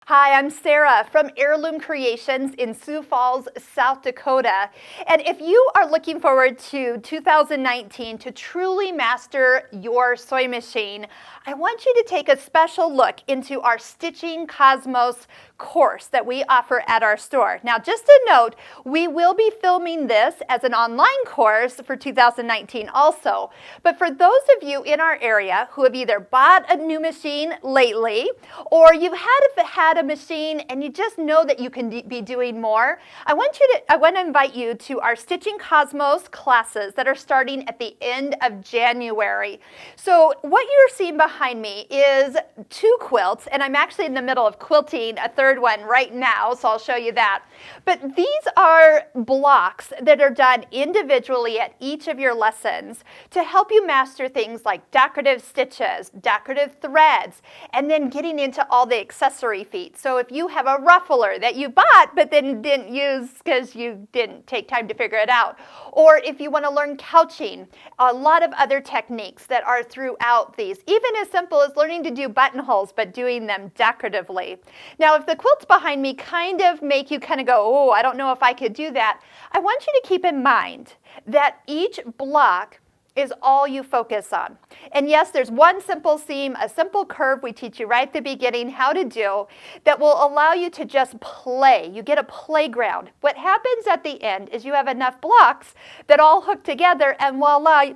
Hi, I'm Sarah from Heirloom Creations in Sioux Falls, South Dakota. And if you are looking forward to 2019 to truly master your sewing machine, I want you to take a special look into our Stitching Cosmos course that we offer at our store. Now, just a note, we will be filming this as an online course for 2019 also. But for those of you in our area who have either bought a new machine lately or you've had a machine and you just know that you can be doing more, I want to invite you to our Stitching Cosmos classes that are starting at the end of January. So what you're seeing behind me is two quilts, and I'm actually in the middle of quilting a third one right now, so I'll show you that. But these are blocks that are done individually at each of your lessons to help you master things like decorative stitches, decorative threads, and then getting into all the accessory feet. So if you have a ruffler that you bought but then didn't use because you didn't take time to figure it out, or if you want to learn couching, a lot of other techniques that are throughout these, even as simple as learning to do buttonholes but doing them decoratively. Now, if the quilts behind me kind of make you kind of go, oh, I don't know if I could do that, I want you to keep in mind that each block is all you focus on. And yes, there's one simple seam, a simple curve we teach you right at the beginning how to do that will allow you to just play. You get a playground. What happens at the end is you have enough blocks that all hook together, and voila,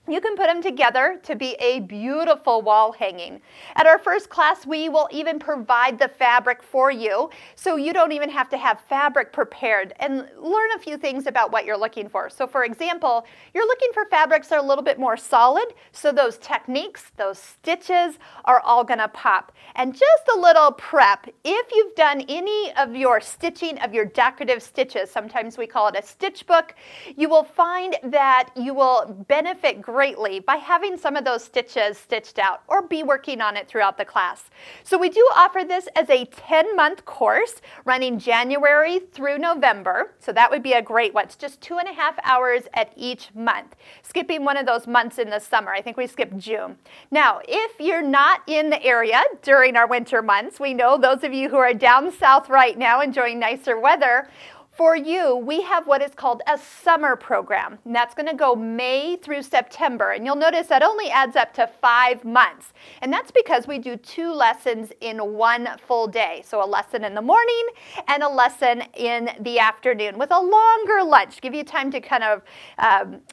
you can put them together to be a beautiful wall hanging. At our first class, we will even provide the fabric for you, so you don't even have to have fabric prepared, and learn a few things about what you're looking for. So for example, you're looking for fabrics that are a little bit more solid, so those techniques, those stitches are all gonna pop. And just a little prep, if you've done any of your stitching of your decorative stitches, sometimes we call it a stitch book, you will find that you will benefit greatly by having some of those stitches stitched out or be working on it throughout the class. So we do offer this as a 10-month course running January through November. So that would be a great one. It's just 2.5 hours at each month, skipping one of those months in the summer. I think we skipped June. Now, if you're not in the area during our winter months, we know those of you who are down south right now enjoying nicer weather, for you, we have what is called a summer program, and that's going to go May through September, and you'll notice that only adds up to 5 months, and that's because we do 2 lessons in one full day, so a lesson in the morning and a lesson in the afternoon with a longer lunch, give you time to kind of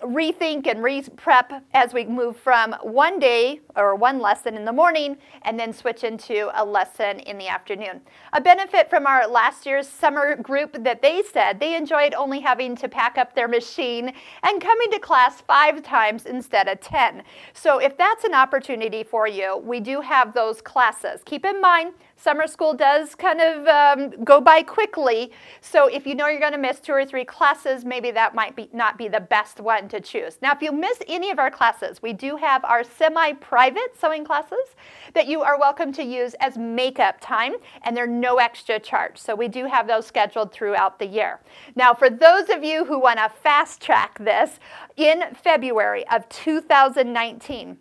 rethink and re-prep as we move from one day or one lesson in the morning and then switch into a lesson in the afternoon. A benefit from our last year's summer group that they said they enjoyed only having to pack up their machine and coming to class 5 times instead of 10. So if that's an opportunity for you, we do have those classes. Keep in mind, summer school does kind of go by quickly, so if you know you're going to miss 2 or 3 classes, maybe that might not be the best one to choose. Now, if you miss any of our classes, we do have our semi-private sewing classes that you are welcome to use as makeup time, and they're no extra charge. So we do have those scheduled throughout the year. Now, for those of you who want to fast track this, in February of 2019,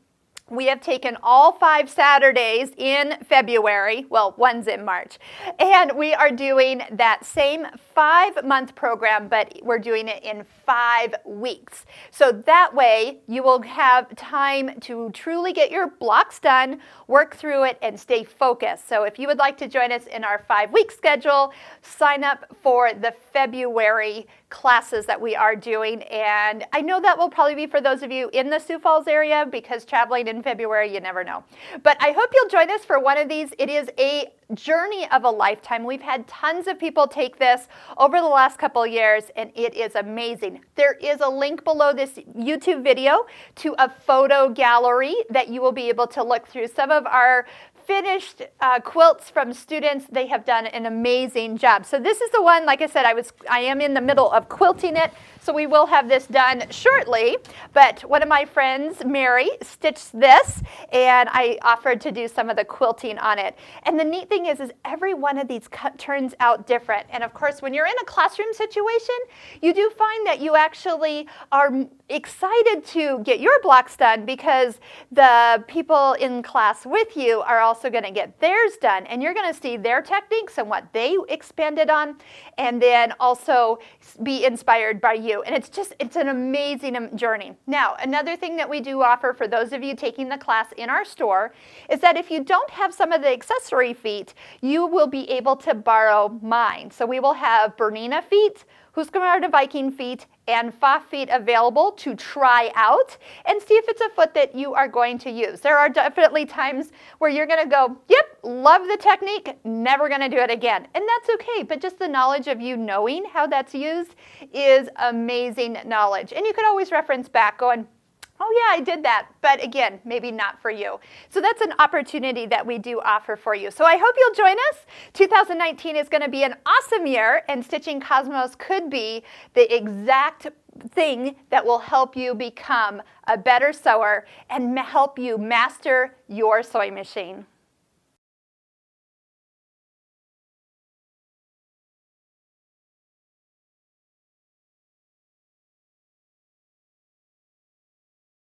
we have taken all 5 Saturdays in February, well, one's in March, and we are doing that same 5-month program, but we're doing it in 5 weeks. So that way you will have time to truly get your blocks done, work through it, and stay focused. So if you would like to join us in our 5-week schedule, sign up for the February classes that we are doing, and I know that will probably be for those of you in the Sioux Falls area because traveling in February, you never know. But I hope you'll join us for one of these. It is a journey of a lifetime. We've had tons of people take this over the last couple of years, and it is amazing. There is a link below this YouTube video to a photo gallery that you will be able to look through some of our finished quilts from students. They have done an amazing job. So this is the one, like I said, I am in the middle of quilting it. So we will have this done shortly, but one of my friends, Mary, stitched this, and I offered to do some of the quilting on it. And the neat thing is every one of these turns out different. And of course, when you're in a classroom situation, you do find that you actually are excited to get your blocks done because the people in class with you are also going to get theirs done, and you're going to see their techniques and what they expanded on, and then also be inspired by you. And it's an amazing journey. Now, another thing that we do offer for those of you taking the class in our store is that if you don't have some of the accessory feet, you will be able to borrow mine. So we will have Bernina feet, Husqvarna Viking feet, and Pfaff feet available to try out and see if it's a foot that you are going to use. There are definitely times where you're going to go, yep, love the technique, never going to do it again. And that's okay, but just the knowledge of you knowing how that's used is amazing knowledge. And you could always reference back going, oh yeah, I did that, but again, maybe not for you. So that's an opportunity that we do offer for you. So I hope you'll join us. 2019 is going to be an awesome year, and Stitching Cosmos could be the exact thing that will help you become a better sewer and help you master your sewing machine.